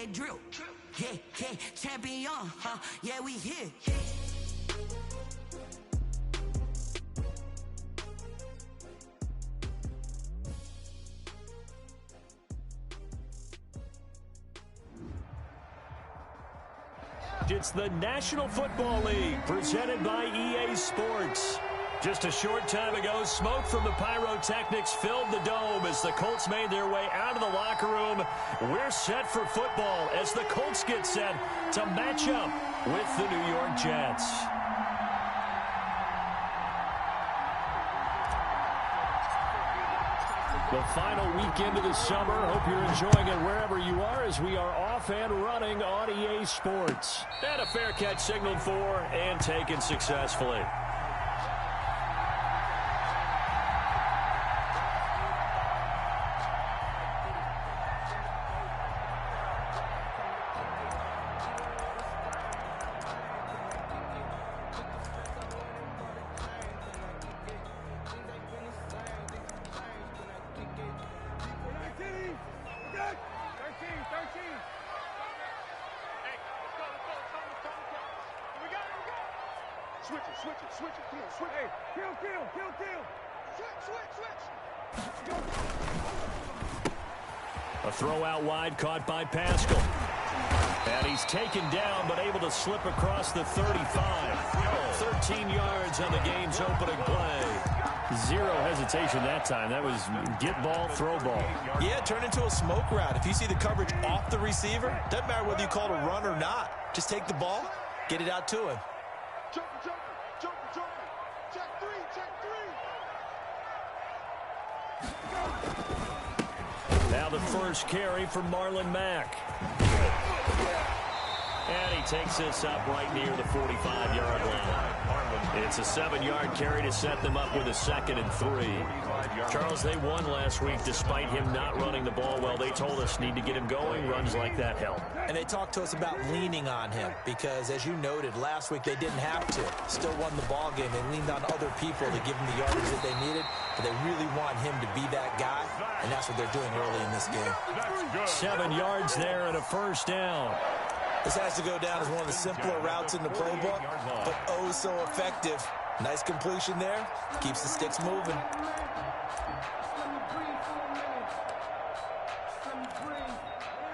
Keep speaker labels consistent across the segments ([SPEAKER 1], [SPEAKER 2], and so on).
[SPEAKER 1] that drill. Yeah, yeah, champion, huh? Yeah, we here.
[SPEAKER 2] It's the National Football League presented by EA Sports. Just a short time ago, smoke from the pyrotechnics filled the dome as the Colts made their way out of the locker room. We're set for football as the Colts get set to match up with the New York Jets. The final weekend of the summer. Hope you're enjoying it wherever you are as we are off and running on EA Sports. And a fair catch signaled for and taken successfully.
[SPEAKER 3] Switch it, come on, switch. Hey, kill. Switch.
[SPEAKER 2] A throw out wide caught by Pascal. And he's taken down but able to slip across the 35. 13 yards on the game's opening play. Zero hesitation that time. That was get ball, throw ball.
[SPEAKER 4] Yeah, turn into a smoke route. If you see the coverage off the receiver, doesn't matter whether you call it a run or not. Just take the ball, get it out to him.
[SPEAKER 3] Jump. Check 3.
[SPEAKER 2] Now the first carry for Marlon Mack. And he takes this up right near the 45-yard line. It's a 7-yard carry to set them up with a 2nd and 3. Charles, they won last week despite him not running the ball well. They told us need to get him going. Runs like that help.
[SPEAKER 4] And they talked to us about leaning on him because, as you noted, last week they didn't have to. Still won the ball game. They leaned on other people to give them the yardage that they needed, but they really want him to be that guy, and that's what they're doing early in this game.
[SPEAKER 2] 7 yards there and a first down.
[SPEAKER 4] This has to go down as one of the simpler routes in the playbook, but oh so effective. Nice completion there. Keeps the sticks moving.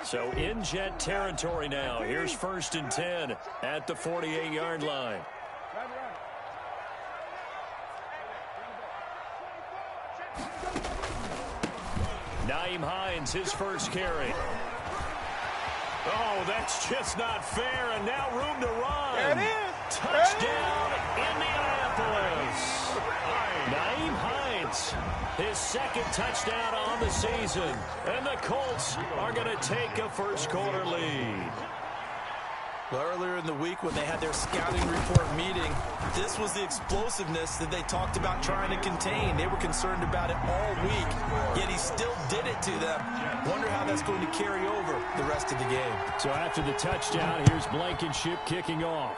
[SPEAKER 2] So in Jet territory now. Here's 1st and 10 at the 48-yard line. Nyheim Hines, his first carry. Oh, that's just not fair, and now room to run.
[SPEAKER 3] There it is.
[SPEAKER 2] Touchdown, Indianapolis. Nyheim Hines, his 2nd touchdown on the season, and the Colts are going to take a first-quarter lead.
[SPEAKER 4] Well, earlier in the week when they had their scouting report meeting, this was the explosiveness that they talked about trying to contain. They were concerned about it all week, yet he still did it to them. Wonder how that's going to carry over the rest of the game.
[SPEAKER 2] So after the touchdown, here's Blankenship kicking off.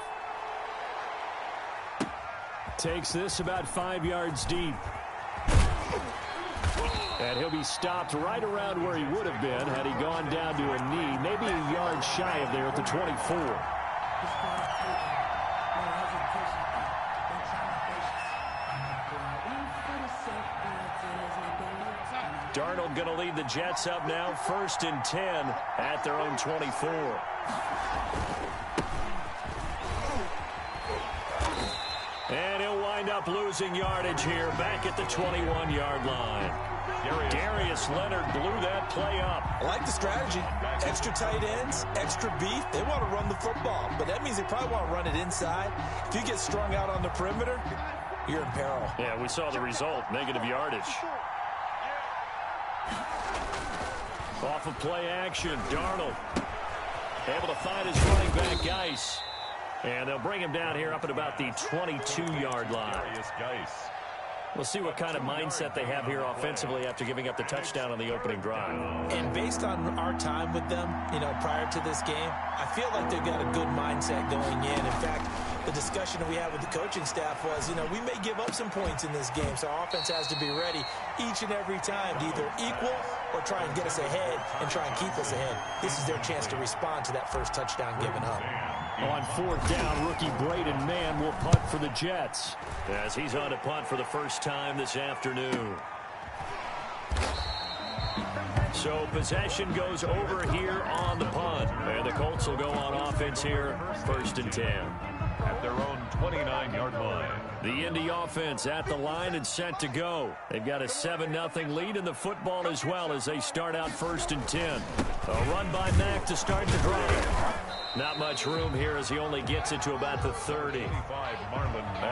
[SPEAKER 2] Takes this about 5 yards deep. And he'll be stopped right around where he would have been had he gone down to a knee, maybe a yard shy of there at the 24. Darnold going to lead the Jets up now, 1st and 10 at their own 24. And he'll wind up losing yardage here back at the 21-yard line. Darius Leonard blew that play up.
[SPEAKER 4] I like the strategy. Extra tight ends, extra beef. They want to run the football, but that means they probably want to run it inside. If you get strung out on the perimeter, you're in peril.
[SPEAKER 2] Yeah, we saw the result, negative yardage. Off of play action, Darnold able to find his running back, Geis. And they'll bring him down here up at about the 22-yard line. We'll see what kind of mindset they have here offensively after giving up the touchdown on the opening drive.
[SPEAKER 4] And based on our time with them, prior to this game, I feel like they've got a good mindset going in. In fact, the discussion that we had with the coaching staff was, we may give up some points in this game, so our offense has to be ready each and every time to either equal or try and get us ahead and try and keep us ahead. This is their chance to respond to that first touchdown given up.
[SPEAKER 2] On fourth down, rookie Braden Mann will punt for the Jets as he's on to punt for the first time this afternoon. So possession goes over here on the punt. And the Colts will go on offense here, 1st and 10.
[SPEAKER 5] At their own 29-yard line.
[SPEAKER 2] The Indy offense at the line and set to go. They've got a 7-0 lead in the football as well as they start out 1st and 10. A run by Mack to start the drive. Not much room here as he only gets it to about the 30.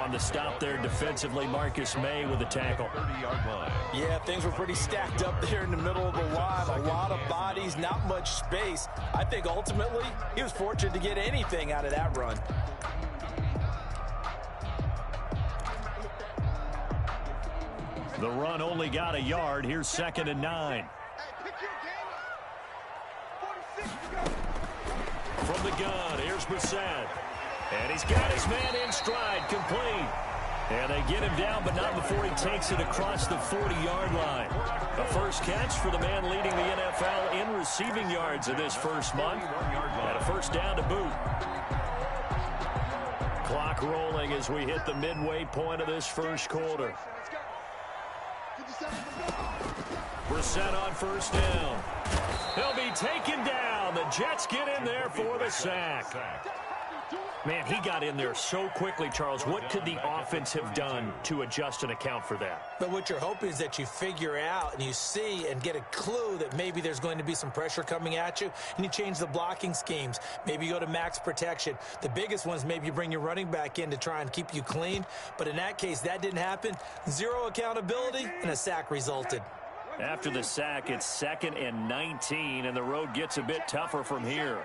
[SPEAKER 2] On the stop there defensively, Marcus May with the tackle.
[SPEAKER 5] 30-yard line.
[SPEAKER 4] Yeah, things were pretty stacked up there in the middle of the line. A lot of bodies, not much space. I think ultimately he was fortunate to get anything out of that run.
[SPEAKER 2] The run only got a yard. Here's 2nd and 9. From the gun, here's Brissett. And he's got his man in stride, complete. And they get him down, but not before he takes it across the 40-yard line. A first catch for the man leading the NFL in receiving yards in this first month. And a first down to boot. Clock rolling as we hit the midway point of this first quarter. Brissett on first down. He'll be taken down. The Jets get in there for the sack. Man, he got in there so quickly, Charles. What could the offense have done to adjust and account for that?
[SPEAKER 4] But what you're hoping is that you figure out and you see and get a clue that maybe there's going to be some pressure coming at you, and you change the blocking schemes. Maybe you go to max protection. The biggest one is maybe you bring your running back in to try and keep you clean. But in that case, that didn't happen. Zero accountability, and a sack resulted.
[SPEAKER 2] After the sack, it's 2nd and 19, and the road gets a bit tougher from here.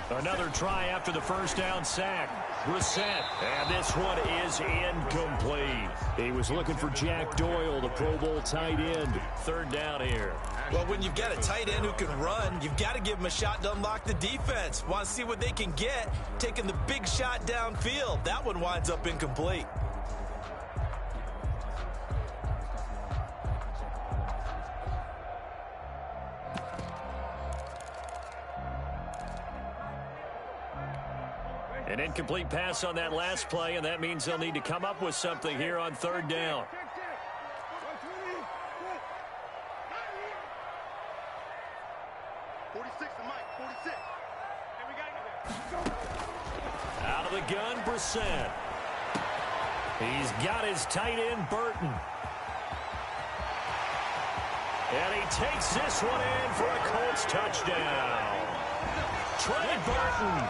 [SPEAKER 2] Another try after the first down sack. Brissett, and this one is incomplete. He was looking for Jack Doyle, the Pro Bowl tight end. 3rd down here.
[SPEAKER 4] Well, when you've got a tight end who can run, you've got to give him a shot to unlock the defense. Want to see what they can get, taking the big shot downfield. That one winds up incomplete.
[SPEAKER 2] An incomplete pass on that last play, and that means they'll need to come up with something here on 3rd down. Out of the gun, Brissett. He's got his tight end, Burton. And he takes this one in for a Colts touchdown. Trey Burton,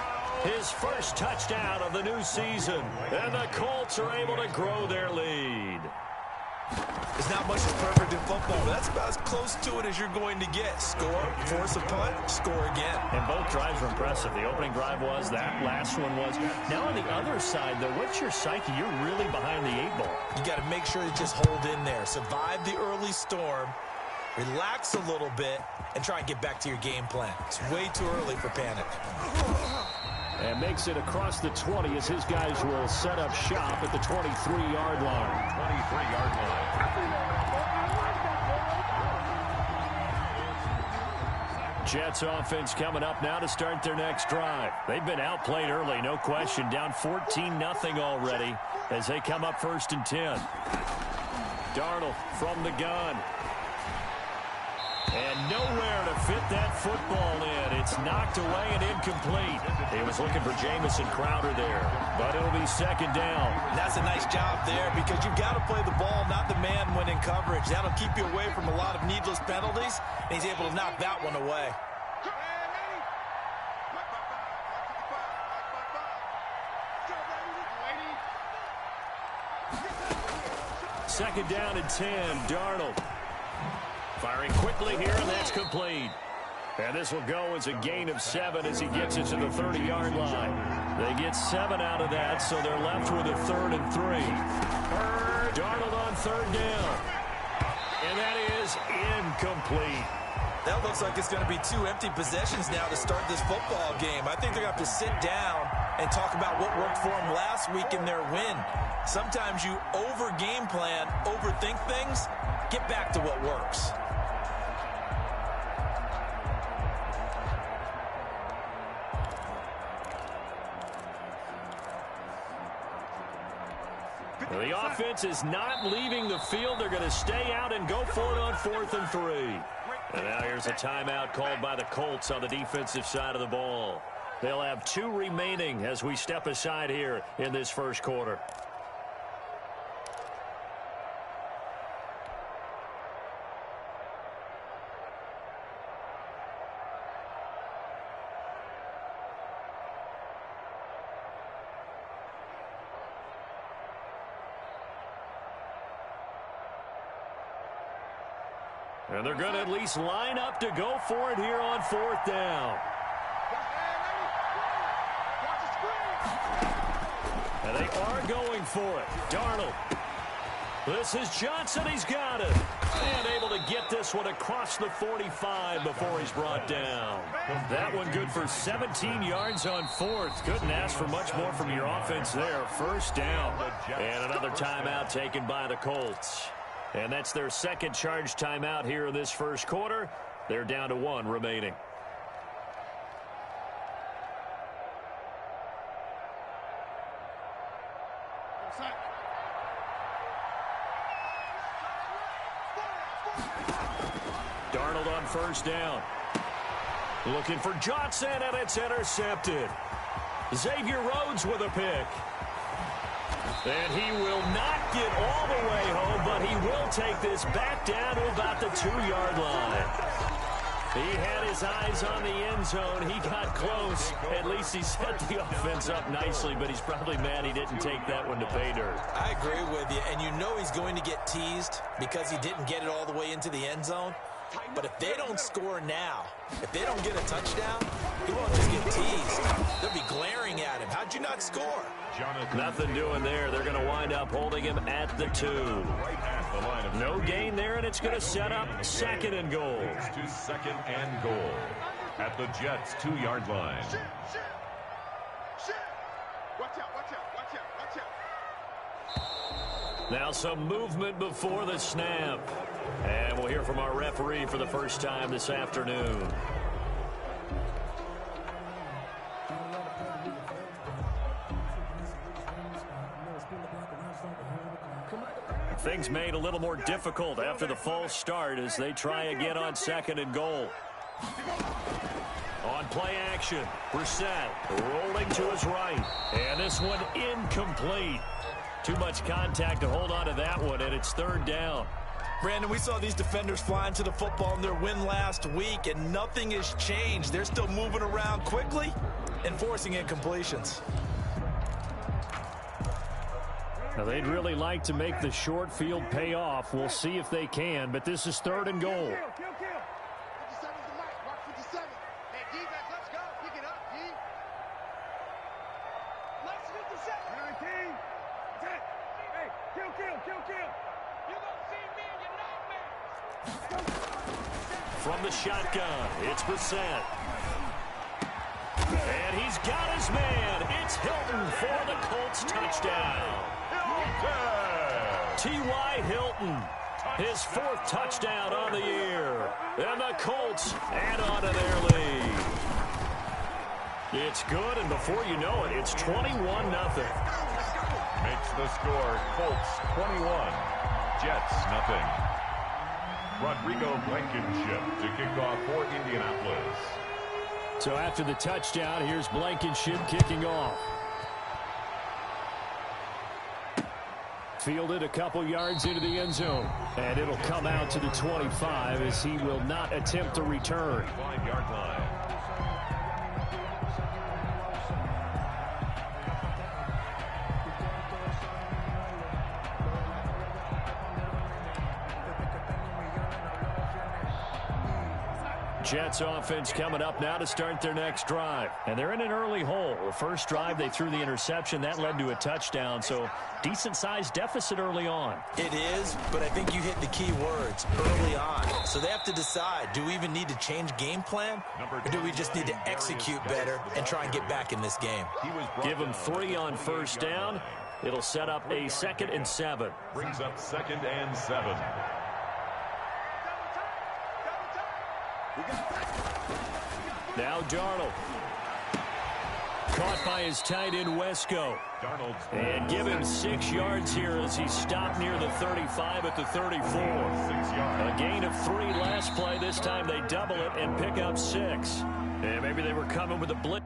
[SPEAKER 2] his first touchdown of the new season. And the Colts are able to grow their lead.
[SPEAKER 4] There's not much that's perfect in football, but that's about as close to it as you're going to get. Score, force a punt, score again.
[SPEAKER 2] And both drives were impressive. The opening drive was, that last one was. Now on the other side, though, what's your psyche? You're really behind the 8 ball.
[SPEAKER 4] You got to make sure you just hold in there. Survive the early storm, relax a little bit, and try and get back to your game plan. It's way too early for panic.
[SPEAKER 2] And makes it across the 20 as his guys will set up shop at the 23-yard line.
[SPEAKER 5] 23-yard line.
[SPEAKER 2] Jets offense coming up now to start their next drive. They've been outplayed early, no question. Down 14-0 already as they come up 1st and 10. Darnold from the gun. And nowhere to fit that football in. It's knocked away and incomplete. He was looking for Jamison Crowder there, but it'll be 2nd down.
[SPEAKER 4] That's a nice job there because you've got to play the ball, not the man when in coverage. That'll keep you away from a lot of needless penalties, and he's able to knock that one away.
[SPEAKER 2] Second down and 10, Darnold. Firing quickly here, and that's complete. And this will go as a gain of 7 as he gets it to the 30-yard line. They get 7 out of that, so they're left with a 3rd and 3. Darnold on 3rd down. And that is incomplete.
[SPEAKER 4] That looks like it's going to be 2 empty possessions now to start this football game. I think they're going to have to sit down and talk about what worked for them last week in their win. Sometimes you over-game plan, overthink things. Get back to what works.
[SPEAKER 2] The offense is not leaving the field. They're going to stay out and go for it on 4th and 3. And now here's a timeout called by the Colts on the defensive side of the ball. They'll have 2 remaining as we step aside here in this first quarter. And they're going to at least line up to go for it here on 4th down. And they are going for it. Darnold. This is Johnson. He's got it. And able to get this one across the 45 before he's brought down. That one good for 17 yards on 4th. Couldn't ask for much more from your offense there. First down. And another timeout taken by the Colts. And that's their second charge timeout here in this first quarter. They're down to 1 remaining. Darnold on first down. Looking for Johnson, and it's intercepted. Xavier Rhodes with a pick. And he will not get all the way home, but he will take this back down to about the 2-yard line. He had his eyes on the end zone. He got close. At least he set the offense up nicely, but he's probably mad he didn't take that one to pay dirt.
[SPEAKER 4] I agree with you, and you know he's going to get teased because he didn't get it all the way into the end zone. But if they don't score now, if they don't get a touchdown, he won't just get teased. They'll be glaring at him. How'd you not score?
[SPEAKER 2] Nothing doing there. They're going to wind up holding him at the 2. No gain there, and it's going to set up 2nd and goal.
[SPEAKER 5] To 2nd and goal at the Jets' 2-yard line.
[SPEAKER 3] Watch out, watch out, watch out, watch out.
[SPEAKER 2] Now some movement before the snap. And we'll hear from our referee for the first time this afternoon. Things made a little more difficult after the false start as they try again on 2nd and goal. On play action, Brissett rolling to his right. And this one incomplete. Too much contact to hold on to that one, and it's 3rd down.
[SPEAKER 4] Brandon, we saw these defenders flying to the football in their win last week, and nothing has changed. They're still moving around quickly and forcing incompletions.
[SPEAKER 2] Now, they'd really like to make the short field pay off. We'll see if they can, but this is 3rd and goal.
[SPEAKER 3] Kill. 57's the mic. Mark 57. Hey, defense, let's go. Pick it up, D. Let's 57. 19. 10. Hey, kill. You gonna see me in your nightmares.
[SPEAKER 2] From the shotgun, it's Brissett. And he's got his man. It's Hilton for the Colts touchdown. T.Y. Hilton, his 4th touchdown on the year. And the Colts add on to their lead. It's good, and before you know it, it's 21-0.
[SPEAKER 5] Makes the score Colts 21, Jets nothing. Rodrigo Blankenship to kick off for Indianapolis.
[SPEAKER 2] So after the touchdown, here's Blankenship kicking off. Fielded a couple yards into the end zone. And it'll come out to the 25 as he will not attempt to return.
[SPEAKER 5] 5-yard line.
[SPEAKER 2] Jets offense coming up now to start their next drive. And they're in an early hole. The first drive, they threw the interception. That led to a touchdown. So decent-sized deficit early on.
[SPEAKER 4] It is, but I think you hit the key words, early on. So they have to decide, do we even need to change game plan? Or do we just need to execute better and try and get back in this game?
[SPEAKER 2] Give them 3 on first down. It'll set up a 2nd and 7.
[SPEAKER 5] Brings up 2nd and 7.
[SPEAKER 2] Now Darnold. Caught by his tight end, Wesco. And give him 6 yards here as he stopped near the 35 at the 34. A gain of 3 last play. This time they double it and pick up 6. And maybe they were coming with a blitz.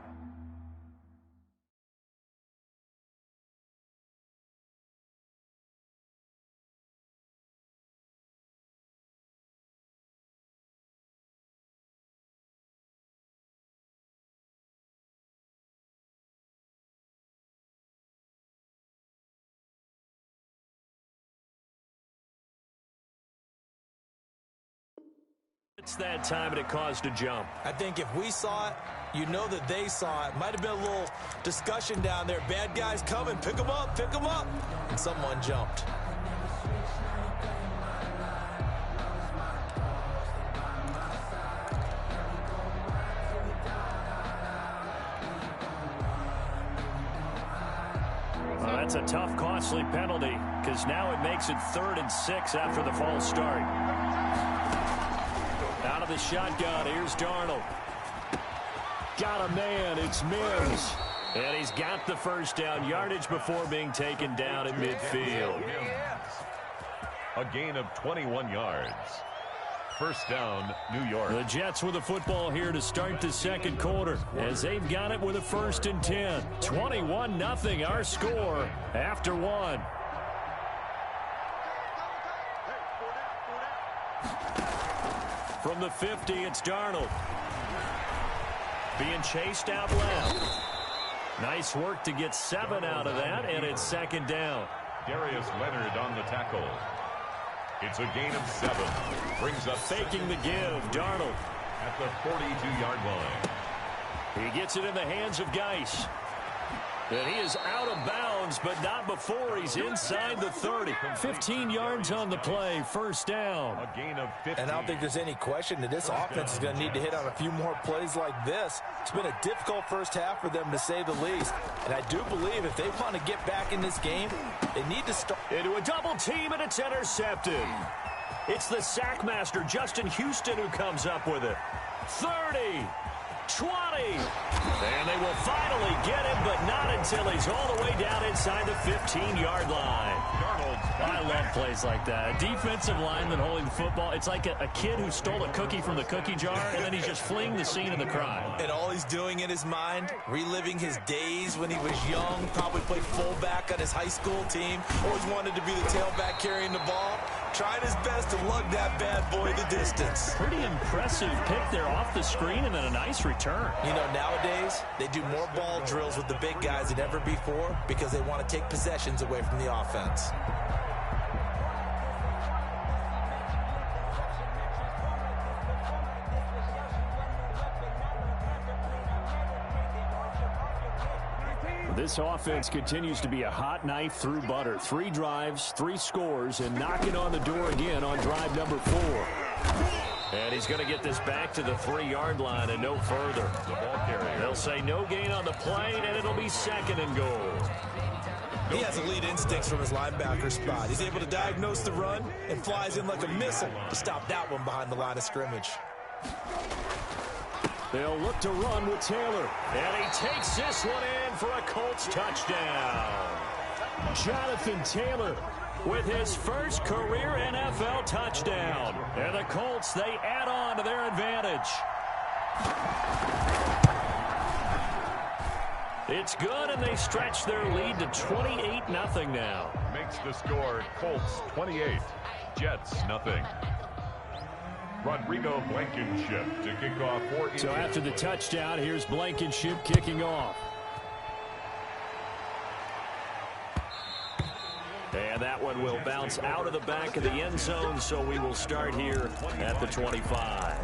[SPEAKER 2] It's that time, and it caused a jump.
[SPEAKER 4] I think if we saw it, you know that they saw it. Might have been a little discussion down there. Bad guys coming. Pick them up. Pick them up. And someone jumped.
[SPEAKER 2] Well, that's a tough, costly penalty because now it makes it 3rd and 6 after the false start. Out of the shotgun, here's Darnold. Got a man, it's Mims. And he's got the first down, yardage before being taken down at midfield.
[SPEAKER 5] A gain of 21 yards. First down, New York.
[SPEAKER 2] The Jets with the football here to start the second quarter as they've got it with a 1st and 10. 21-0 our score after 1. From the 50, it's Darnold. Being chased out left. Nice work to get 7 out of that, and it's 2nd down.
[SPEAKER 5] Darius Leonard on the tackle. It's a gain of 7. Brings up
[SPEAKER 2] faking the give, Darnold.
[SPEAKER 5] At the 42-yard line.
[SPEAKER 2] He gets it in the hands of Geis. And he is out of bounds, but not before he's inside the 30. 15 yards on the play, 1st down.
[SPEAKER 5] A gain of 15.
[SPEAKER 4] And I don't think there's any question that this offense is going to need to hit on a few more plays like this. It's been a difficult first half for them, to say the least. And I do believe if they want to get back in this game, they need to start
[SPEAKER 2] into a double team, and it's intercepted. It's the sack master, Justin Houston, who comes up with it. 30. 20. And they will finally get him, but not until he's all the way down inside the 15-yard line. I love plays like that. A defensive lineman holding the football. It's like a kid who stole a cookie from the cookie jar, and then he's just fleeing the scene of the crime.
[SPEAKER 4] And all he's doing in his mind, reliving his days when he was young, probably played fullback on his high school team, always wanted to be the tailback carrying the ball, trying his best to lug that bad boy the distance.
[SPEAKER 2] Pretty impressive pick there off the screen, and then a nice return.
[SPEAKER 4] You know, nowadays, they do more ball drills with the big guys than ever before because they want to take possessions away from the offense.
[SPEAKER 2] This offense continues to be a hot knife through butter. 3 drives, 3 scores, and knocking on the door again on drive number 4. And he's going to get this back to the 3-yard line and no further.
[SPEAKER 5] The ball carrier.
[SPEAKER 2] They'll say no gain on the play, and it'll be 2nd and goal.
[SPEAKER 4] He has elite instincts from his linebacker spot. He's able to diagnose the run and flies in like a missile to stop that one behind the line of scrimmage.
[SPEAKER 2] They'll look to run with Taylor. And he takes this one in for a Colts touchdown. Jonathan Taylor with his first career NFL touchdown. And the Colts, they add on to their advantage. It's good, and they stretch their lead to 28-0 now.
[SPEAKER 5] Makes the score Colts 28, Jets 0. Rodrigo Blankenship to kick off for India.
[SPEAKER 2] So after the touchdown, here's Blankenship kicking off. And that one will bounce out of the back of the end zone, so we will start here at the 25.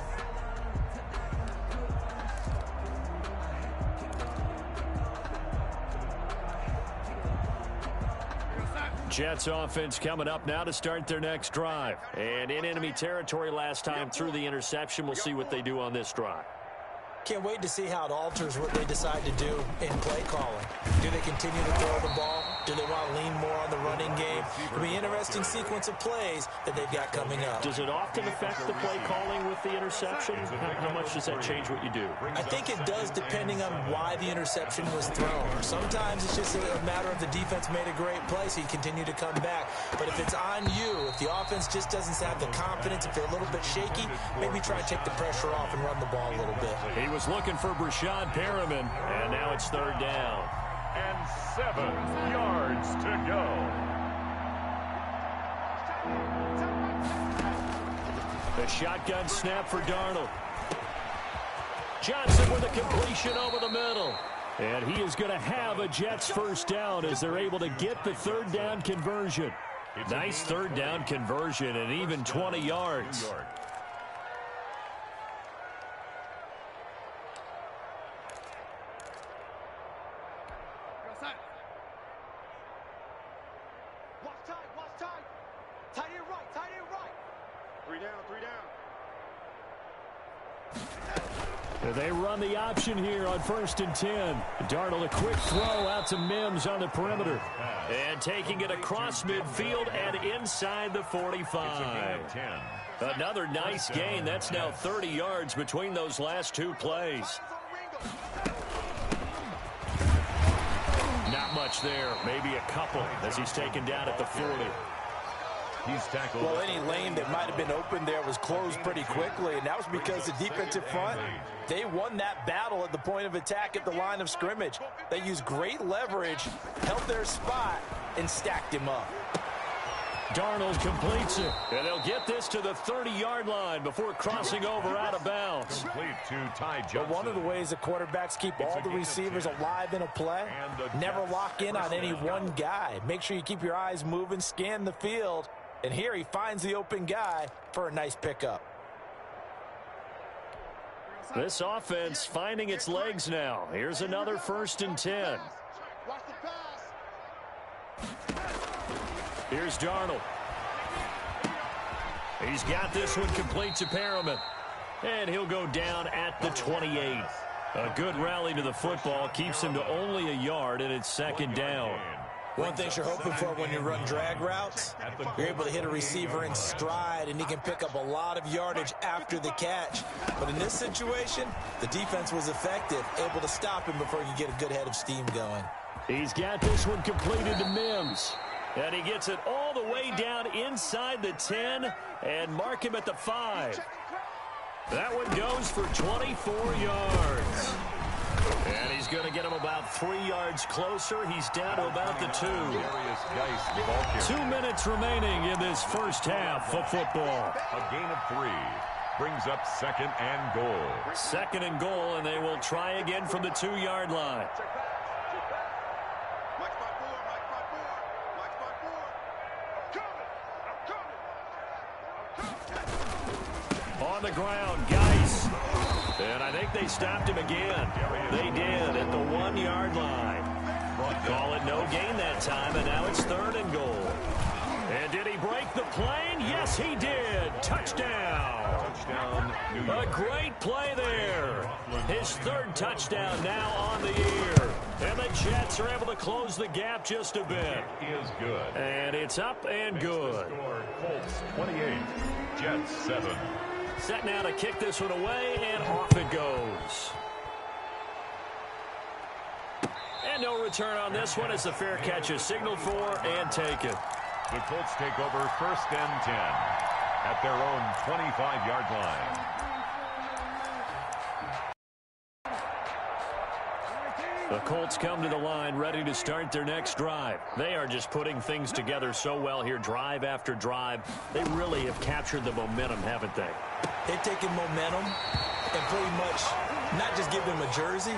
[SPEAKER 2] Jets offense coming up now to start their next drive. And in enemy territory last time through the interception. We'll see what they do on this drive.
[SPEAKER 4] Can't wait to see how it alters what they decide to do in play calling. Do they continue to throw the ball? Do they want to lean more on the running game? It'll be an interesting sequence of plays that they've got coming up.
[SPEAKER 2] Does it often affect the play calling with the interception? How much does that change what you do?
[SPEAKER 4] I think it does depending on why the interception was thrown. Sometimes it's just a matter of the defense made a great play, so you continue to come back. But if it's on you, if the offense just doesn't have the confidence, if they're a little bit shaky, maybe try and take the pressure off and run the ball a little bit.
[SPEAKER 2] He was looking for Breshad Perriman, and now it's third down.
[SPEAKER 5] And 7 yards to go.
[SPEAKER 2] The shotgun snap for Darnold. Johnson with a completion over the middle. And he is going to have a Jets first down as they're able to get the third down conversion. Nice third down conversion and even 20 yards. They run the option here on 1st and 10. Darnold, a quick throw out to Mims on the perimeter. And taking it across midfield and inside the 45. Another nice gain. That's now 30 yards between those last two plays. Not much there. Maybe a couple as he's taken down at the 40.
[SPEAKER 5] He's tackled.
[SPEAKER 4] Well, any lane that might have been open there was closed pretty quickly, and that was because the defensive front, they won that battle at the point of attack at the line of scrimmage. They used great leverage, held their spot, and stacked him up.
[SPEAKER 2] Darnold completes it, and they'll get this to the 30-yard line before crossing over out of bounds.
[SPEAKER 5] Complete to Ty Johnson.
[SPEAKER 4] But one of the ways the quarterbacks keep all the receivers alive in a play, never lock in on any one guy. Make sure you keep your eyes moving, scan the field, and here he finds the open guy for a nice pickup.
[SPEAKER 2] This offense finding its legs now. Here's another 1st and 10. Here's Darnold. He's got this one complete to Perriman. And he'll go down at the 28. A good rally to the football keeps him to only a yard, and it's 2nd down.
[SPEAKER 4] One thing you're hoping for when you run drag routes, you're able to hit a receiver in stride, and he can pick up a lot of yardage after the catch. But in this situation, the defense was effective, able to stop him before he could get a good head of steam going.
[SPEAKER 2] He's got this one completed to Mims. And he gets it all the way down inside the 10 and mark him at the 5. That one goes for 24 yards. And he's going to get him about 3 yards closer. He's down to about the 2. 2 minutes remaining in this first half of football.
[SPEAKER 5] A gain of 3 brings up 2nd and goal.
[SPEAKER 2] 2nd and goal, and they will try again from the 2-yard line. On the ground, Geis. And I think they stopped him again. They did at the 1-yard line. Call it no gain that time, and now it's 3rd and goal. And did he break the plane? Yes, he did. Touchdown. A great play there. His 3rd touchdown now on the year. And the Jets are able to close the gap just a bit.
[SPEAKER 5] It is good.
[SPEAKER 2] And it's up and good.
[SPEAKER 5] Colts 28, Jets 7.
[SPEAKER 2] Set now to kick this one away, and off it goes. And no return on this one as the fair catch is signaled for and taken.
[SPEAKER 5] The Colts take over 1st and 10 at their own 25-yard line.
[SPEAKER 2] The Colts come to the line ready to start their next drive. They are just putting things together so well here, drive after drive. They really have captured the momentum, haven't they?
[SPEAKER 4] They've taken momentum and pretty much not just give them a jersey,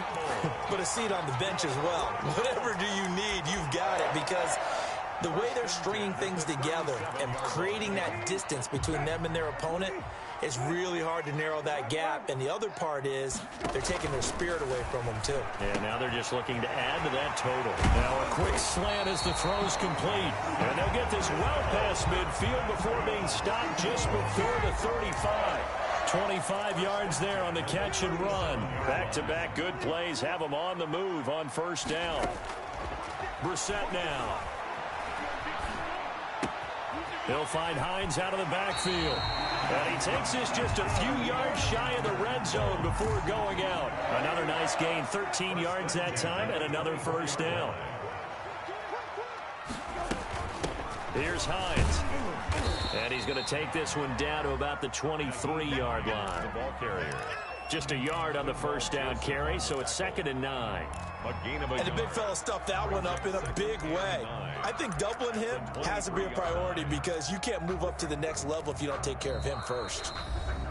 [SPEAKER 4] but a seat on the bench as well. Whatever do you need, you've got it, because the way they're stringing things together and creating that distance between them and their opponent, it's really hard to narrow that gap. And the other part is they're taking their spirit away from them, too.
[SPEAKER 2] And now they're just looking to add to that total. Now a quick slant as the throw's complete. And they'll get this well past midfield before being stopped just before the 35. 25 yards there on the catch and run. Back-to-back good plays have them on the move on first down. Brissett now. He'll find Hines out of the backfield. And he takes this just a few yards shy of the red zone before going out. Another nice gain, 13 yards that time, and another first down. Here's Hines. And he's going to take this one down to about the 23-yard line.
[SPEAKER 5] The ball carrier.
[SPEAKER 2] Just a yard on the first down carry, so it's 2nd and 9.
[SPEAKER 4] And the big fella stuffed that one up in a big way. I think doubling him has to be a priority because you can't move up to the next level if you don't take care of him first.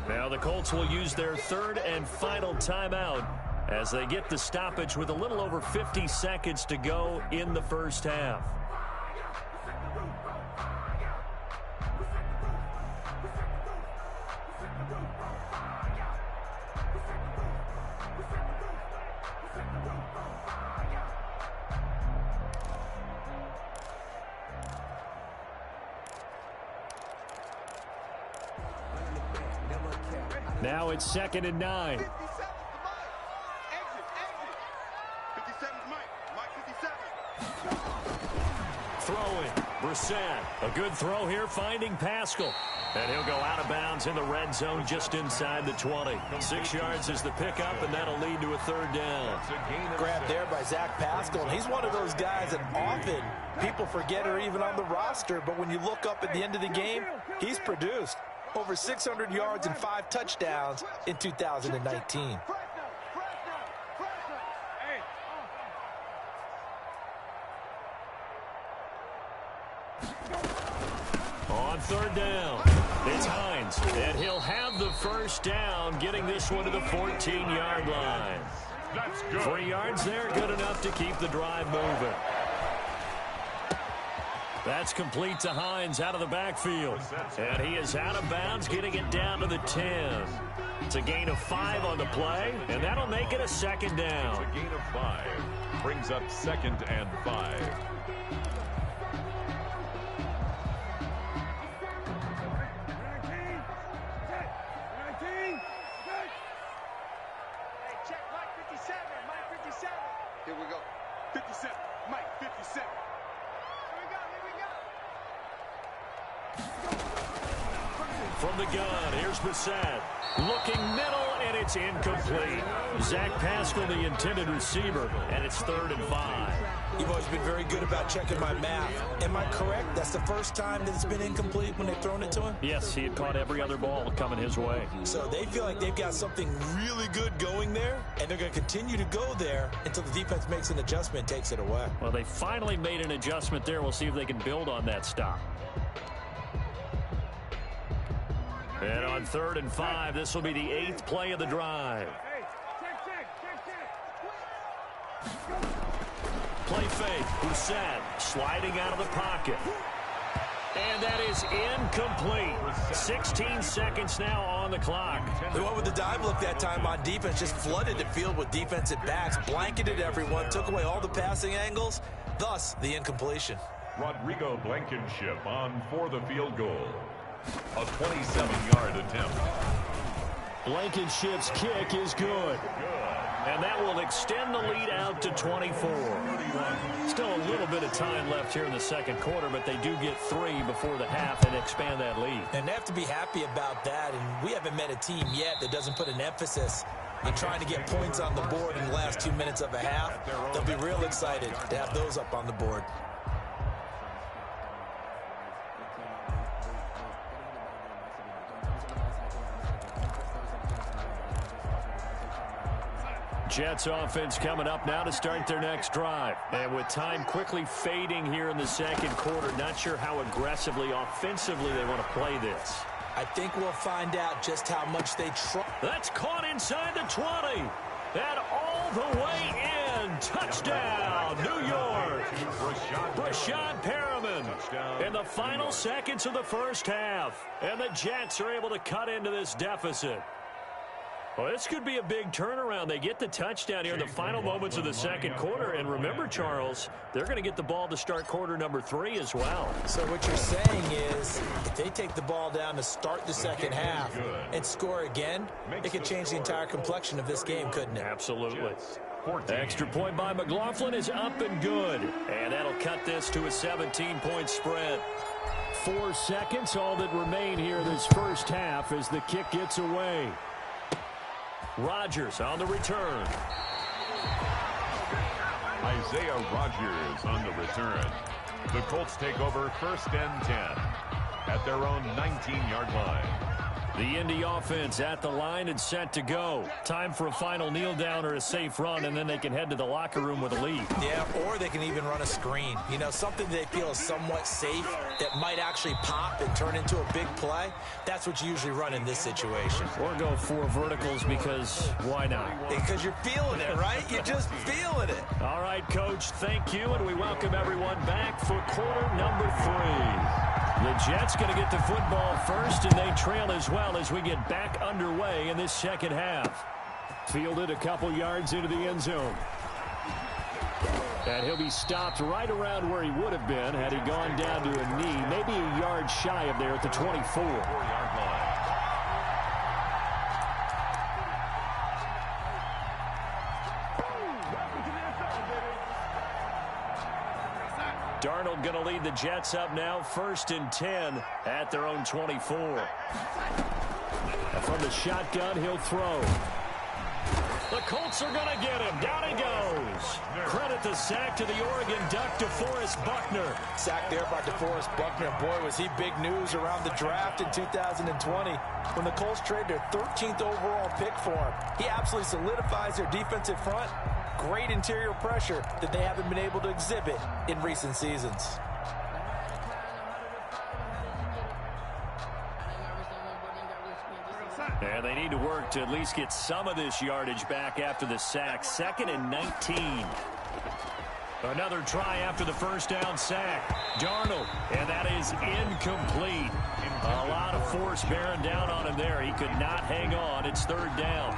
[SPEAKER 2] Now the Colts will use their third and final timeout as they get the stoppage with a little over 50 seconds to go in the first half. Now it's 2nd and 9.
[SPEAKER 3] 57 Mike. Mike 57.
[SPEAKER 2] Throwing. Brissett. A good throw here, finding Pascal. And he'll go out of bounds in the red zone just inside the 20. 6 yards is the pickup, and that'll lead to a third down.
[SPEAKER 4] Grabbed there by Zach Pascal. And he's one of those guys that often people forget are even on the roster. But when you look up at the end of the game, he's produced. Over 600 yards and 5 touchdowns in 2019.
[SPEAKER 2] On third down, it's Hines, and he'll have the first down, getting this one to the 14-yard line. 3 yards there, good enough to keep the drive moving. That's complete to Hines out of the backfield. And he is out of bounds, getting it down to the 10. It's a gain of 5 on the play, and that'll make it a 2nd down.
[SPEAKER 5] It's a gain of 5. Brings up 2nd and 5.
[SPEAKER 3] Check Mike 57. Mike 57. Here we go. 57. Mike 57.
[SPEAKER 2] From the gun, here's Brissett. Looking middle, and it's incomplete. Zach Pascal, the intended receiver, and it's 3rd and 5.
[SPEAKER 4] You've always been very good about checking my math. Am I correct? That's the first time that it's been incomplete when they've thrown it to him?
[SPEAKER 2] Yes, he had caught every other ball coming his way.
[SPEAKER 4] So they feel like they've got something really good going there, and they're going to continue to go there until the defense makes an adjustment and takes it away.
[SPEAKER 2] Well, they finally made an adjustment there. We'll see if they can build on that stop. And on 3rd and 5, this will be the 8th play of the drive. Play fake. Brissett sliding out of the pocket. And that is incomplete. 16 seconds now on the clock.
[SPEAKER 4] They went with the dive look that time on defense, just flooded the field with defensive backs, blanketed everyone, took away all the passing angles, thus the incompletion.
[SPEAKER 5] Rodrigo Blankenship on for the field goal. A 27-yard attempt.
[SPEAKER 2] Blankenship's kick is good. And that will extend the lead out to 24. Still a little bit of time left here in the second quarter, but they do get 3 before the half and expand that lead.
[SPEAKER 4] And they have to be happy about that, and we haven't met a team yet that doesn't put an emphasis on trying to get points on the board in the last 2 minutes of a half. They'll be real excited to have those up on the board.
[SPEAKER 2] Jets offense coming up now to start their next drive. And with time quickly fading here in the second quarter, not sure how aggressively, offensively they want to play this.
[SPEAKER 4] I think we'll find out just how much they try.
[SPEAKER 2] That's caught inside the 20. And all the way in. Touchdown, New York. Breshad Perriman in the final seconds of the first half. And the Jets are able to cut into this deficit. Well, this could be a big turnaround. They get the touchdown here in the final moments of the second quarter. And remember, Charles, they're going to get the ball to start quarter number 3 as well.
[SPEAKER 4] So what you're saying is if they take the ball down to start the second half and score again, it could change the entire complexion of this game, couldn't it?
[SPEAKER 2] Absolutely. Extra point by McLaughlin is up and good. And that'll cut this to a 17-point spread. 4 seconds, all that remain here this first half as the kick gets away. Rodgers on the return.
[SPEAKER 5] Isaiah Rodgers on the return. The Colts take over 1st and 10 at their own 19-yard line.
[SPEAKER 2] The Indy offense at the line and set to go. Time for a final kneel down or a safe run, and then they can head to the locker room with a lead.
[SPEAKER 4] Yeah, or they can even run a screen. You know, something they feel is somewhat safe that might actually pop and turn into a big play. That's what you usually run in this situation.
[SPEAKER 2] Or go 4 verticals because why not?
[SPEAKER 4] Because you're feeling it, right? You're just feeling it.
[SPEAKER 2] All right, Coach, thank you, and we welcome everyone back for quarter number 3. The Jets going to get the football first, and they trail as well as we get back underway in this second half. Fielded a couple yards into the end zone. And he'll be stopped right around where he would have been had he gone down to a knee, maybe a yard shy of there at the 24.
[SPEAKER 5] 4-yard line.
[SPEAKER 2] Darnold going to lead the Jets up now, 1st and 10 at their own 24. And from the shotgun, he'll throw. The Colts are going to get him. Down he goes. Credit the sack to the Oregon Duck, DeForest Buckner.
[SPEAKER 4] Sack there by DeForest Buckner. Boy, was he big news around the draft in 2020 when the Colts traded their 13th overall pick for him. He absolutely solidifies their defensive front. Great interior pressure that they haven't been able to exhibit in recent seasons.
[SPEAKER 2] And they need to work to at least get some of this yardage back after the sack. 2nd and 19. Another try after the first down sack. Darnold, and that is incomplete. A lot of force bearing down on him there. He could not hang on. It's 3rd down.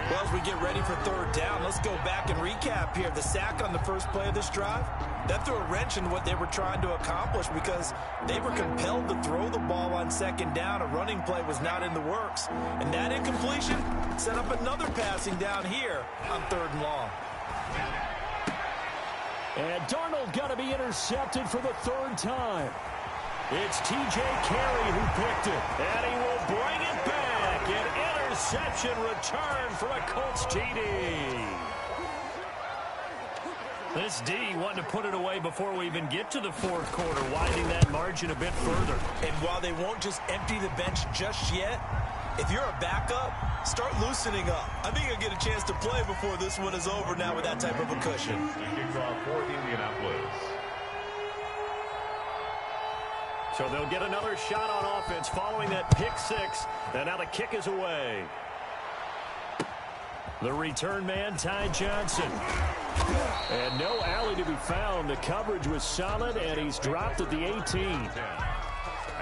[SPEAKER 4] Well, as we get ready for 3rd down, let's go back and recap here. The sack on the first play of this drive, that threw a wrench in what they were trying to accomplish because they were compelled to throw the ball on 2nd down. A running play was not in the works. And that incompletion set up another passing down here on 3rd and long.
[SPEAKER 2] And Darnold got to be intercepted for the 3rd time. It's T.J. Carey who picked it, and he will bring it back. An interception return for a Colts TD. This D wanting to put it away before we even get to the 4th quarter, widening that margin a bit further.
[SPEAKER 4] And while they won't just empty the bench just yet, if you're a backup, start loosening up. I think you'll get a chance to play before this one is over now with that type of a cushion.
[SPEAKER 5] To kick off for Indianapolis.
[SPEAKER 2] So they'll get another shot on offense following that pick 6. And now the kick is away. The return man, Ty Johnson. And no alley to be found. The coverage was solid, and he's dropped at the 18.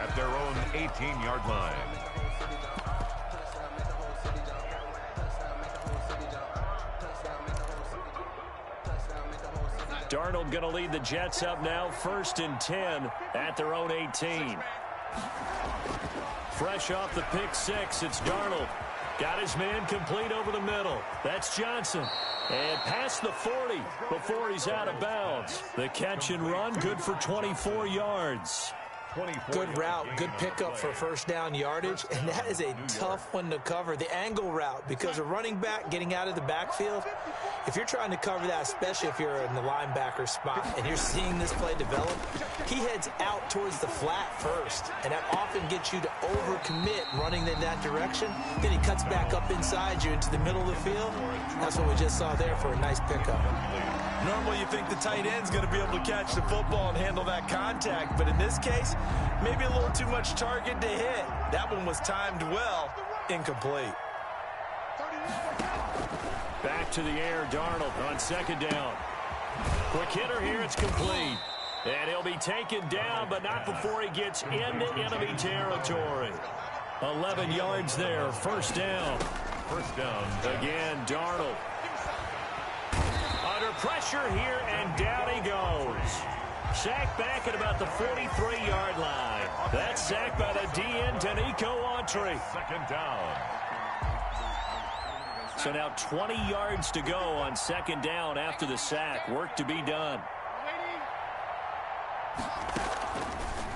[SPEAKER 5] At their own 18-yard line.
[SPEAKER 2] Darnold going to lead the Jets up now, 1st and 10 at their own 18. Fresh off the pick 6, it's Darnold. Got his man complete over the middle. That's Johnson. And past the 40 before he's out of bounds. The catch and run, good for 24 yards.
[SPEAKER 4] Good route, good pickup for 1st down yardage, and that is a tough one to cover. The angle route, because a running back getting out of the backfield, if you're trying to cover that, especially if you're in the linebacker spot and you're seeing this play develop, he heads out towards the flat first, and that often gets you to overcommit running in that direction. Then he cuts back up inside you into the middle of the field. That's what we just saw there for a nice pickup. Normally you think the tight end's going to be able to catch the football and handle that contact, but in this case, maybe a little too much target to hit. That one was timed well, incomplete.
[SPEAKER 2] Back to the air, Darnold on 2nd down. Quick hitter here, it's complete. And he'll be taken down, but not before he gets into enemy territory. 11 yards there, first down.
[SPEAKER 5] First down.
[SPEAKER 2] Again, Darnold. Under pressure here, and down he goes. Sacked back at about the 43-yard line. That's sacked by the DN, Danico Autry.
[SPEAKER 5] Second down.
[SPEAKER 2] So now 20 yards to go on second down after the sack. Work to be done.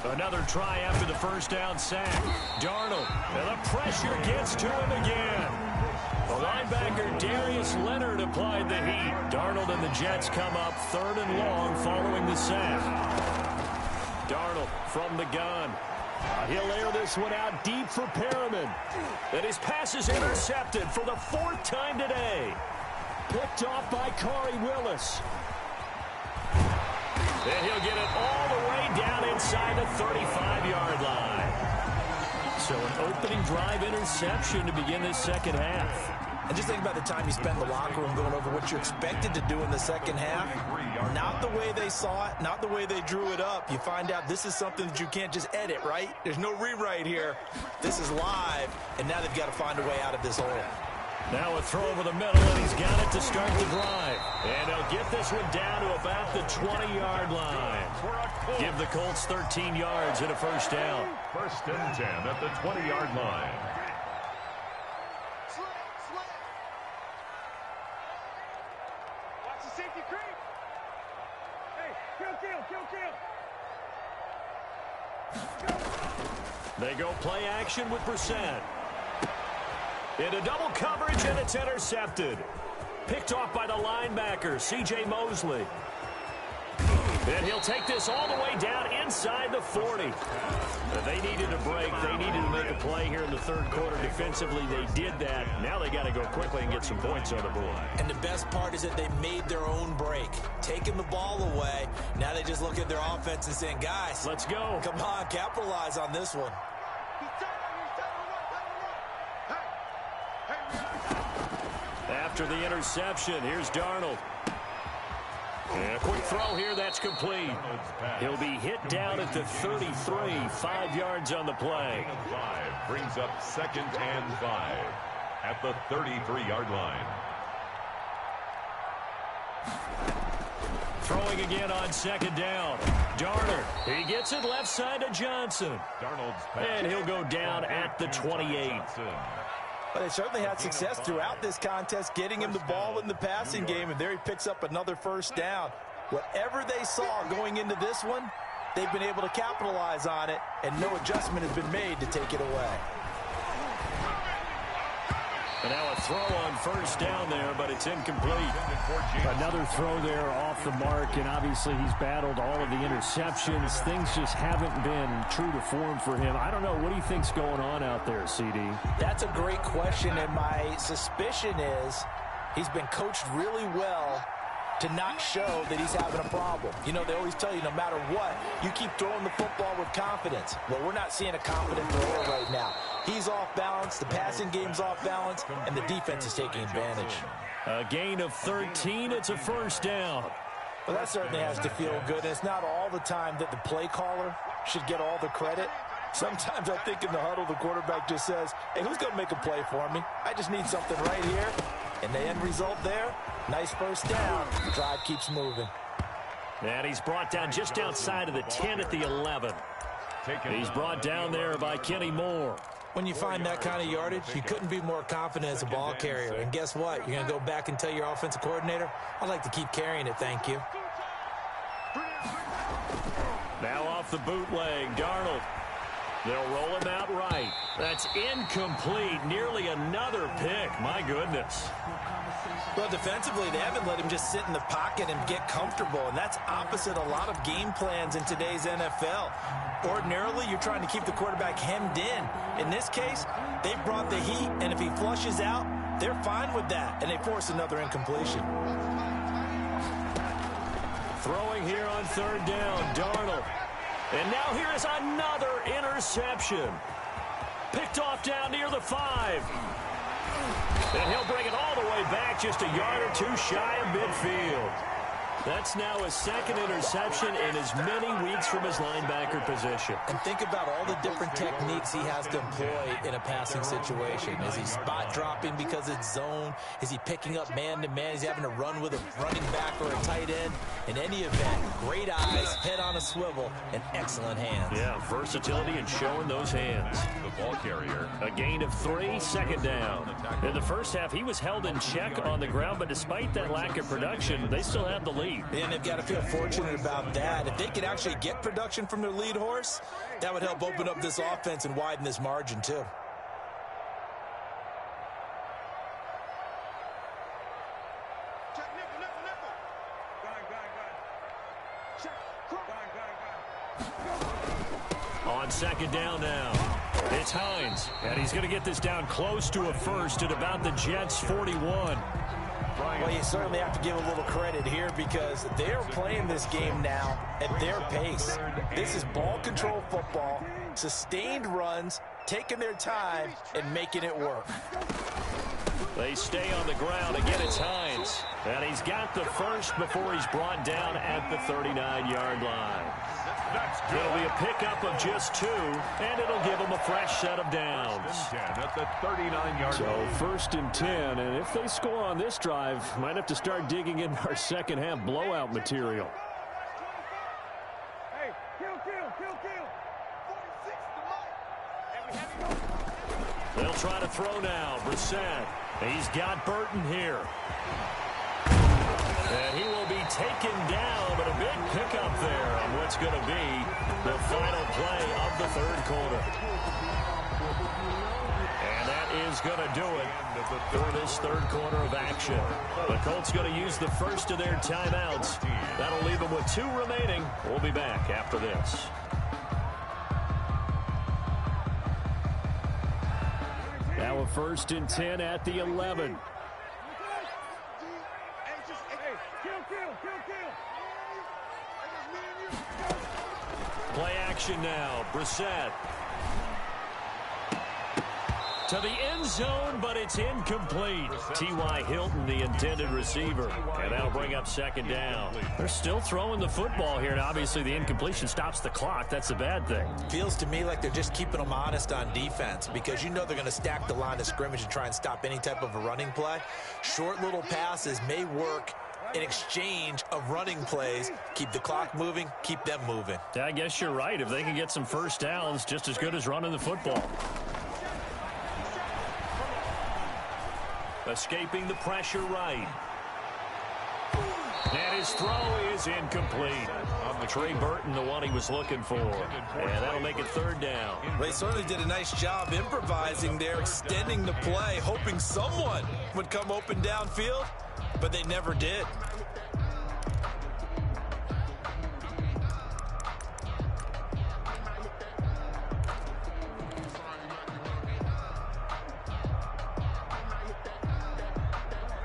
[SPEAKER 2] Another try after the first down sack. Darnold, and the pressure gets to him again. The linebacker Darius Leonard applied the heat. Darnold and the Jets come up third and long following the sack. Darnold from the gun. He'll air this one out deep for Perriman. And his pass is intercepted for the fourth time today. Picked off by Corey Willis. And he'll get it all the way down inside the 35-yard line. So an opening drive interception to begin this second half.
[SPEAKER 4] And just think about the time you spent in the locker room going over what you expected to do in the second half. Not the way they saw it, not the way they drew it up. You find out this is something that you can't just edit, right? There's no rewrite here. This is live, and now they've got to find a way out of this hole.
[SPEAKER 2] Now a throw over the middle, and he's got it to start the drive. And he'll get this one down to about the 20-yard line. Give the Colts 13 yards and a first down.
[SPEAKER 5] First and 10 at the 20-yard line.
[SPEAKER 3] Watch the safety creep. Hey, kill.
[SPEAKER 2] They go play action with Brissett. Into double coverage, and it's intercepted. Picked off by the linebacker, C.J. Mosley. And he'll take this all the way down inside the 40. But they needed a break. They needed to make a play here in the third quarter. Defensively, they did that. Now they got to go quickly and get some points on the board.
[SPEAKER 4] And the best part is that they made their own break. Taking the ball away. Now they just look at their offense and saying, guys,
[SPEAKER 2] let's go.
[SPEAKER 4] Come on, capitalize on this one.
[SPEAKER 2] After the interception, here's Darnold. And a quick throw here, that's complete. He'll be hit down at the 33, 5 yards on the play.
[SPEAKER 5] 5 brings up second and 5 at the 33-yard line.
[SPEAKER 2] Throwing again on second down. Darnold, he gets it left side to Johnson.
[SPEAKER 5] Darnold's
[SPEAKER 2] and he'll go down at the 28.
[SPEAKER 4] But they certainly had success throughout this contest, getting him the ball in the passing game, and there he picks up another first down. Whatever they saw going into this one, they've been able to capitalize on it, and no adjustment has been made to take it away.
[SPEAKER 2] And now a throw on first down there, but it's incomplete. Another throw there off the mark, and obviously he's battled all of the interceptions. Things just haven't been true to form for him. I don't know. What do you think's going on out there, CD?
[SPEAKER 4] That's a great question, and my suspicion is he's been coached really well to not show that he's having a problem. You know, they always tell you no matter what, you keep throwing the football with confidence. Well, we're not seeing a confident thrower right now. He's off balance, the passing game's off balance, and the defense is taking advantage.
[SPEAKER 2] A gain of 13, it's a first down.
[SPEAKER 4] Well, that certainly has to feel good. It's not all the time that the play caller should get all the credit. Sometimes I think in the huddle, the quarterback just says, hey, who's going to make a play for me? I just need something right here. And the end result there, nice first down. The drive keeps moving.
[SPEAKER 2] And he's brought down just outside of the 10 at the 11. He's brought down there by Kenny Moore.
[SPEAKER 4] When you find that kind of yardage, you couldn't be more confident as a ball carrier. And guess what? You're going to go back and tell your offensive coordinator, I'd like to keep carrying it, thank you.
[SPEAKER 2] Now off the bootleg, Darnold. They'll roll him out right. That's incomplete. Nearly another pick. My goodness.
[SPEAKER 4] Well, defensively, they haven't let him just sit in the pocket and get comfortable, and that's opposite a lot of game plans in today's NFL. Ordinarily, you're trying to keep the quarterback hemmed in. In this case, they brought the heat, and if he flushes out, they're fine with that, and they force another incompletion.
[SPEAKER 2] Throwing here on third down, Darnold. And now here is another interception. Picked off down near the 5. And he'll bring it all the way back just a yard or two shy of midfield. That's now a second interception in as many weeks from his linebacker position.
[SPEAKER 4] And think about all the different techniques he has to employ in a passing situation. Is he spot dropping because it's zone? Is he picking up man-to-man? Is he having to run with a running back or a tight end? In any event, great eyes, head on a swivel, and excellent hands.
[SPEAKER 2] Yeah, versatility and showing those hands.
[SPEAKER 5] The ball carrier.
[SPEAKER 2] A gain of 3, second down. In the first half, he was held in check on the ground, but despite that lack of production, they still have the lead.
[SPEAKER 4] And they've got to feel fortunate about that. If they could actually get production from their lead horse, that would help open up this offense and widen this margin too.
[SPEAKER 2] On second down now, it's Hines, and he's going to get this down close to a first at about the Jets' 41.
[SPEAKER 4] Well, you certainly have to give a little credit here because they're playing this game now at their pace. This is ball control football, sustained runs, taking their time, and making it work.
[SPEAKER 2] They stay on the ground. Again, it's Hines. And he's got the first before he's brought down at the 39-yard line. It'll be a pickup of just 2, and it'll give them a fresh set of downs.
[SPEAKER 5] At the 39-yard
[SPEAKER 2] So
[SPEAKER 5] line.
[SPEAKER 2] 1st and 10, and if they score on this drive, might have to start digging in our second half blowout material.
[SPEAKER 3] Hey, kill. 46 to Mike.
[SPEAKER 2] They'll try to throw now. Brissett. He's got Burton here. And he will be taken down, but a big pickup there on what's going to be the final play of the third quarter. And that is going to do it for this third quarter of action. The Colts going to use the first of their timeouts. That'll leave them with 2 remaining. We'll be back after this. Now a 1st and 10 at the 11. Play action now. Brissett. To the end zone, but it's incomplete. T.Y. Hilton, the intended receiver. And that'll bring up second down. They're still throwing the football here, and obviously the incompletion stops the clock. That's the bad thing.
[SPEAKER 4] Feels to me like they're just keeping them honest on defense because you know they're going to stack the line of scrimmage and try and stop any type of a running play. Short little passes may work in exchange of running plays. Keep the clock moving, keep them moving.
[SPEAKER 2] Yeah, I guess you're right. If they can get some first downs, just as good as running the football. Escaping the pressure right. And his throw is incomplete. Trey Burton, the one he was looking for. And that'll make it third down.
[SPEAKER 4] They certainly did a nice job improvising there, extending the play, hoping someone would come open downfield, but they never did.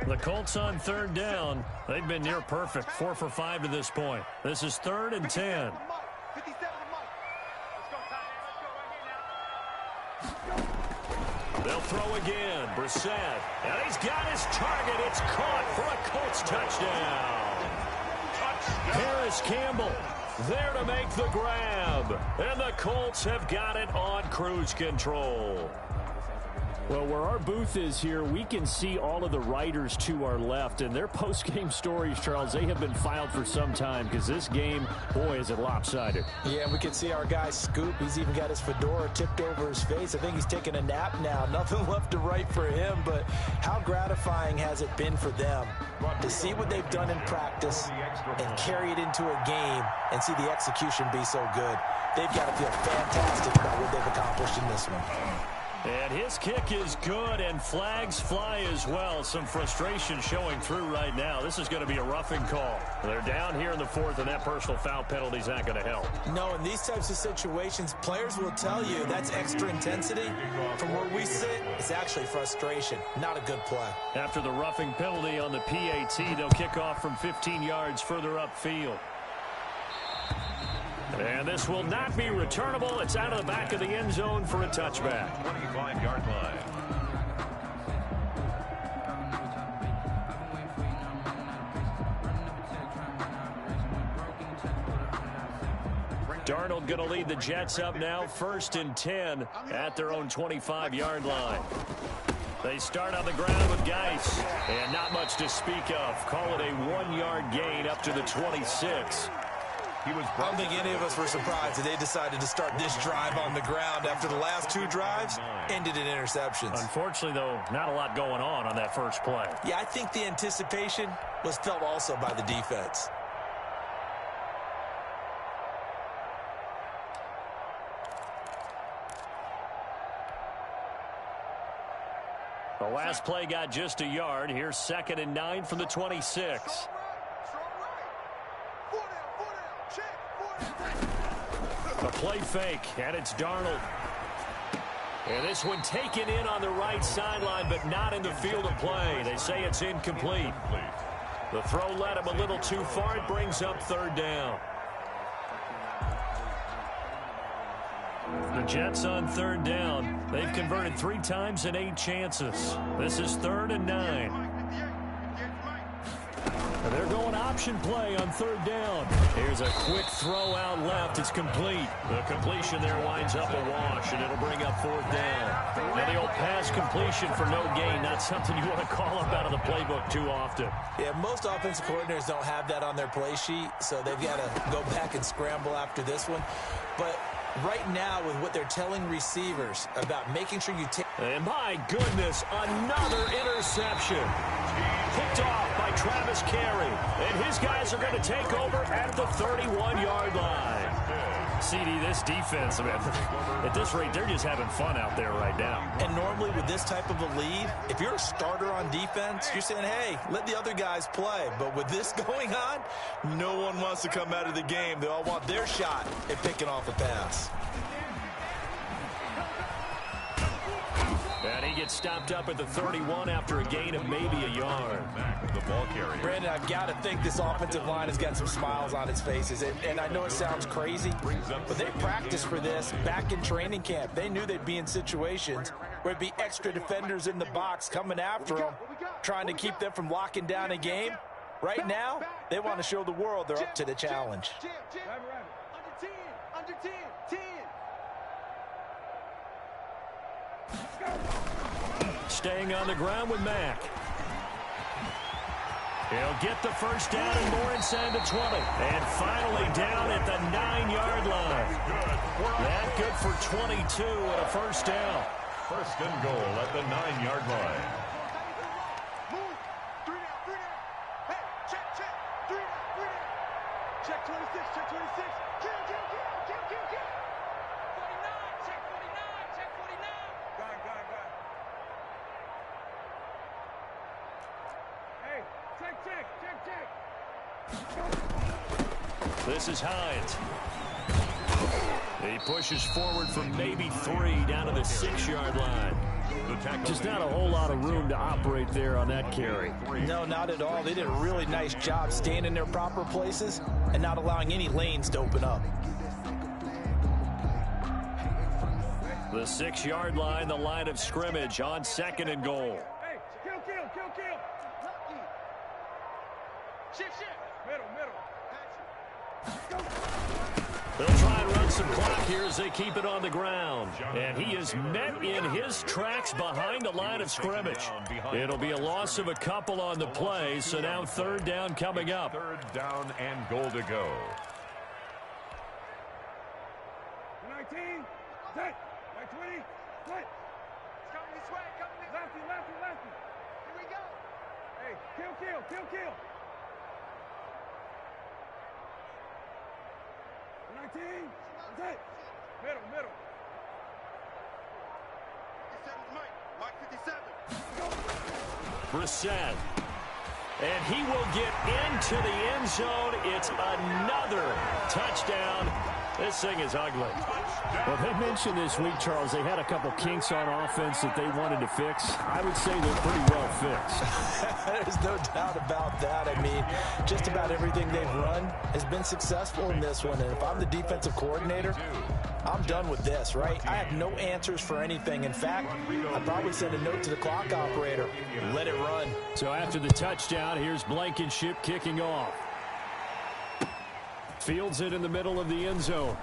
[SPEAKER 2] The Colts on third down. They've been near perfect. 4 for 5 to this point. This is 3rd and 10.
[SPEAKER 3] 57 to Mike. Let's go, Ty. Let's go.
[SPEAKER 2] They'll throw again. Brissett. And he's got his target. It's caught for a Colts touchdown. Harris Campbell there to make the grab. And the Colts have got it on cruise control. Well, where our booth is here, we can see all of the writers to our left, and their post-game stories, Charles, they have been filed for some time because this game, boy, is it lopsided.
[SPEAKER 4] Yeah, we can see our guy Scoop. He's even got his fedora tipped over his face. I think he's taking a nap now. Nothing left to write for him, but how gratifying has it been for them to see what they've done in practice and carry it into a game and see the execution be so good. They've got to feel fantastic about what they've accomplished in this one.
[SPEAKER 2] And his kick is good, and flags fly as well. Some frustration showing through right now. This is going to be a roughing call. They're down here in the 4th, and that personal foul penalty is not going to help.
[SPEAKER 4] No, in these types of situations, players will tell you that's extra intensity. From where we sit, it's actually frustration. Not a good play.
[SPEAKER 2] After the roughing penalty on the PAT, they'll kick off from 15 yards further upfield. And this will not be returnable. It's out of the back of the end zone for a touchback.
[SPEAKER 5] 25-yard line.
[SPEAKER 2] Darnold going to lead the Jets up now, 1st and 10 at their own 25-yard line. They start on the ground with Geis, and not much to speak of. Call it a 1-yard gain up to the 26.
[SPEAKER 4] I don't think any of us were surprised that they decided to start this drive on the ground after the last 2 drives ended in interceptions.
[SPEAKER 2] Unfortunately, though, not a lot going on that first play.
[SPEAKER 4] Yeah, I think the anticipation was felt also by the defense.
[SPEAKER 2] The last play got just a yard. Here's 2nd and 9 from the 26. A play fake, and it's Darnold. And this one taken in on the right sideline, but not in the field of play. They say it's incomplete. The throw led him a little too far. It brings up 3rd down. The Jets on 3rd down. They've converted 3 times in 8 chances. This is 3rd and 9. They're going option play on 3rd down. Here's a quick throw out left. It's complete. The completion there winds up a wash, and it'll bring up 4th down. Now the old pass completion for no gain, not something you want to call up out of the playbook too often.
[SPEAKER 4] Yeah, most offensive coordinators don't have that on their play sheet, so they've got to go back and scramble after this one. But right now, with what they're telling receivers about making sure you take...
[SPEAKER 2] And my goodness, another interception. Picked off by Travis Carey. And his guys are going to take over at the 31-yard line. CD, this defense, man, at this rate, they're just having fun out there right now.
[SPEAKER 4] And normally with this type of a lead, if you're a starter on defense, you're saying, hey, let the other guys play. But with this going on, no one wants to come out of the game. They all want their shot at picking off a pass.
[SPEAKER 2] And he gets stopped up at the 31 after a gain of maybe a yard.
[SPEAKER 5] The ball carrier.
[SPEAKER 4] Brandon, I've got to think this offensive line has got some smiles on its faces. And I know it sounds crazy, but they practiced for this back in training camp. They knew they'd be in situations where it'd be extra defenders in the box coming after them, trying to keep them from locking down a game. Right now, they want to show the world they're up to the challenge.
[SPEAKER 3] Under 10, under 10, 10.
[SPEAKER 2] Staying on the ground with Mack. He'll get the first down and more inside the 20. And finally down at the 9-yard line. That good for 22 and a first down.
[SPEAKER 5] 1st and goal at the 9-yard line.
[SPEAKER 3] Move. 3 down, 3 down. Hey, check, 3 down. Check 26, check 26. Kill. 49, check 49, check 49. Go. Hey, check.
[SPEAKER 2] This is Hines. He pushes forward from maybe 3 down to the 6-yard line. Just not a whole lot of room to operate there on that carry.
[SPEAKER 4] No, not at all. They did a really nice job staying in their proper places and not allowing any lanes to open up.
[SPEAKER 2] The 6-yard line, the line of scrimmage on 2nd and goal.
[SPEAKER 3] Hey, kill. Shift. Middle.
[SPEAKER 2] They'll try and run some clock here as they keep it on the ground. And he is met in his tracks behind the line of scrimmage. It'll be a loss of a couple on the play, so now 3rd down coming up.
[SPEAKER 5] 3rd down and goal to go.
[SPEAKER 3] 19, set. 20, split. It's coming this way, Lefty. Here we go. Hey, kill. 19, set. Middle. Mike 57.
[SPEAKER 2] Brissett. And he will get into the end zone. It's another touchdown. This thing is ugly.
[SPEAKER 6] Well, they mentioned this week, Charles, they had a couple kinks on offense that they wanted to fix. I would say they're pretty well fixed.
[SPEAKER 4] There's no doubt about that. I mean, just about everything they've run has been successful in this one. And if I'm the defensive coordinator, I'm done with this, right? I have no answers for anything. In fact, I'd probably send a note to the clock operator. Let it run.
[SPEAKER 2] So after the touchdown, here's Blankenship kicking off. Fields it in the middle of the end zone.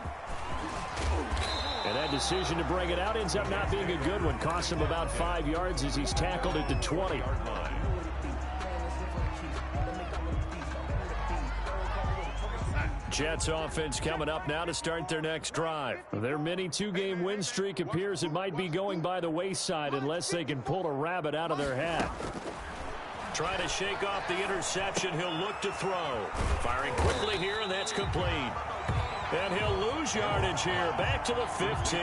[SPEAKER 2] And that decision to bring it out ends up not being a good one. Costs him about 5 yards as he's tackled at the 20. Jets offense coming up now to start their next drive. Their mini two-game win streak appears it might be going by the wayside unless they can pull a rabbit out of their hat. Trying to shake off the interception. He'll look to throw. Firing quickly here, and that's complete. And he'll lose yardage here. Back to the 15.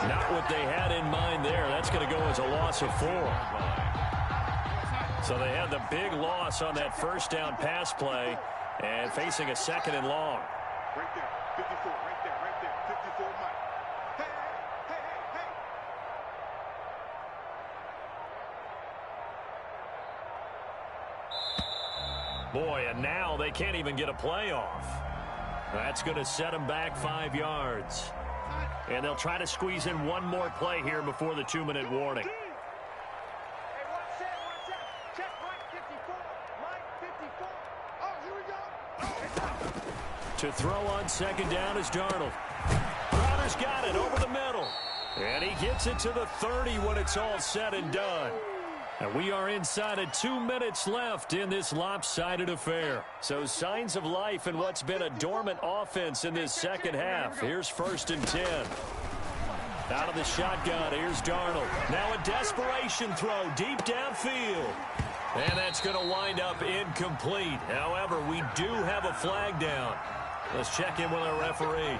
[SPEAKER 2] Not what they had in mind there. That's going to go as a loss of 4. So they had the big loss on that first down pass play and facing a 2nd and long.
[SPEAKER 3] Right there, 54, right there, 54, Mike. Hey, hey, hey, hey.
[SPEAKER 2] Boy, and now they can't even get a play off. That's going to set them back 5 yards. And they'll try to squeeze in one more play here before the 2-minute warning.
[SPEAKER 3] Hey, one set. Check Mike 54, Mike 54. Oh, here we go.
[SPEAKER 2] To throw on 2nd down is Darnold. Crowder's got it over the middle. And he gets it to the 30 when it's all said and done. And we are inside of 2 minutes left in this lopsided affair. So signs of life in what's been a dormant offense in this second half. Here's 1st and 10. Out of the shotgun, here's Darnold. Now a desperation throw deep downfield. And that's going to wind up incomplete. However, we do have a flag down. Let's check in with our referee.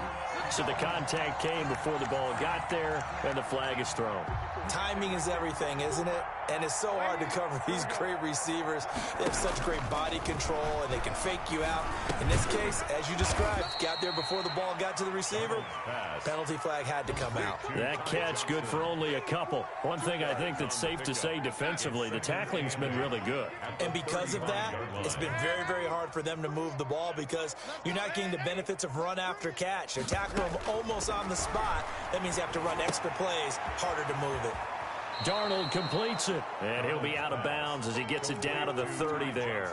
[SPEAKER 2] So the contact came before the ball got there, and the flag is thrown.
[SPEAKER 4] Timing is everything, isn't it? And it's so hard to cover these great receivers. They have such great body control, and they can fake you out. In this case, as you described, got there before the ball got to the receiver. Penalty flag had to come out.
[SPEAKER 2] That catch good for only a couple. One thing I think that's safe to say defensively, the tackling's been really good.
[SPEAKER 4] And because of that, it's been very, very hard for them to move the ball because you're not getting the benefits of run after catch. They're tackling them almost on the spot. That means they have to run extra plays, harder to move it.
[SPEAKER 2] Darnold completes it, and he'll be out of bounds as he gets it down to the 30 there.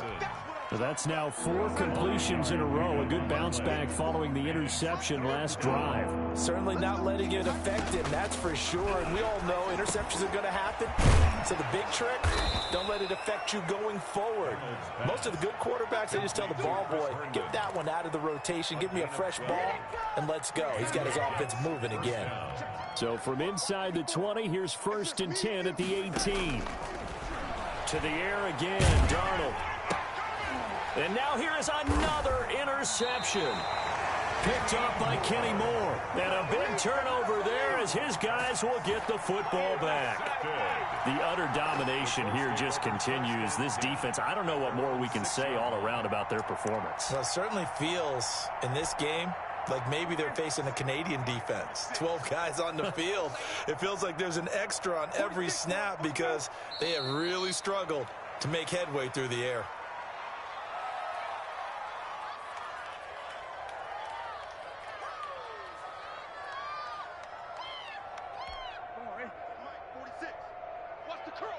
[SPEAKER 2] So that's now 4 completions in a row. A good bounce back following the interception last drive.
[SPEAKER 4] Certainly not letting it affect him, that's for sure. And we all know interceptions are going to happen. So the big trick, don't let it affect you going forward. Most of the good quarterbacks, they just tell the ball boy, get that one out of the rotation, give me a fresh ball, and let's go. He's got his offense moving again.
[SPEAKER 2] So from inside the 20, here's 1st and 10 at the 18. To the air again, Darnold. And now here is another interception. Picked up by Kenny Moore. And a big turnover there as his guys will get the football back. The utter domination here just continues. This defense, I don't know what more we can say all around about their performance.
[SPEAKER 4] Well, it certainly feels in this game like maybe they're facing a Canadian defense. 12 guys on the field. It feels like there's an extra on every snap because they have really struggled to make headway through the air.
[SPEAKER 3] Mike 46. Watch the curl.